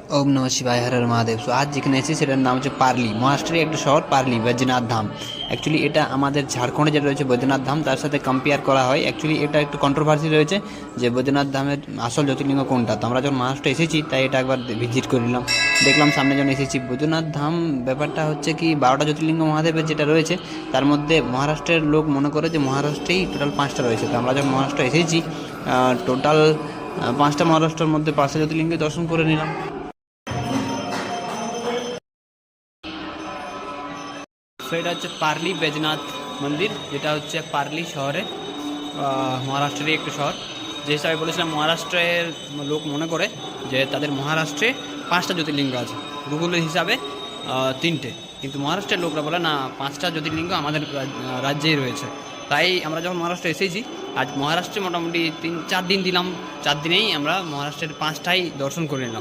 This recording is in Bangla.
ओम नमः शिवाय, हर हर महादेव। सो आज যেখানে এসেছি সেটার নাম হচ্ছে পার্লি, মহারাষ্ট্রের একটা শহর পার্লি বৈদ্যনাথ ধাম। অ্যাকচুয়ালি এটা আমাদের ঝাড়খণ্ডে যেটা রয়েছে বৈদ্যনাথ ধাম তার সাথে কম্পেয়ার করা হয়। অ্যাকচুয়ালি এটা একটু কন্ট্রোভার্সি রয়েছে যে বৈদ্যনাথ ধামের আসল জ্যোতির্লিঙ্গ কোনটা। তো আমরা যখন মহারাষ্ট্রে এসেছি তাই এটা একবার ভিজিট করে নিলাম, দেখলাম সামনে যখন এসেছি। বৈদ্যনাথ ধাম ব্যাপারটা হচ্ছে কি 12টা জ্যোতির্লিঙ্গ মহাদেবের যেটা রয়েছে তার মধ্যে মহারাষ্ট্রের লোক মনে করে যে মহারাষ্ট্রেই টোটাল 5টা রয়েছে। তো আমরা যখন মহারাষ্ট্র এসেছি টোটাল 5টা মহারাষ্ট্রের মধ্যে 5টা জ্যোতির্লিঙ্গে দর্শন করে নিলাম। সো এটা হচ্ছে পার্লি बैजनाथ মন্দির, যেটা হচ্ছে পার্লি শহরে মহারাষ্ট্রেরই একটি শহর। যে হিসাবে বলেছিলাম মহারাষ্ট্রের লোক মনে করে যে তাদের মহারাষ্ট্রে 5টা জ্যোতির্লিঙ্গ আছে, গুগলের হিসাবে 3টে, কিন্তু মহারাষ্ট্রের লোকরা বলে না 5টা জ্যোতির্লিঙ্গ আমাদের রাজ্যেই রয়েছে। তাই আমরা যখন মহারাষ্ট্রে এসেছি, আজ মহারাষ্ট্রে মোটামুটি 3-4 দিন দিলাম, 4 দিনেই আমরা মহারাষ্ট্রের 5টাই দর্শন করে নিলাম।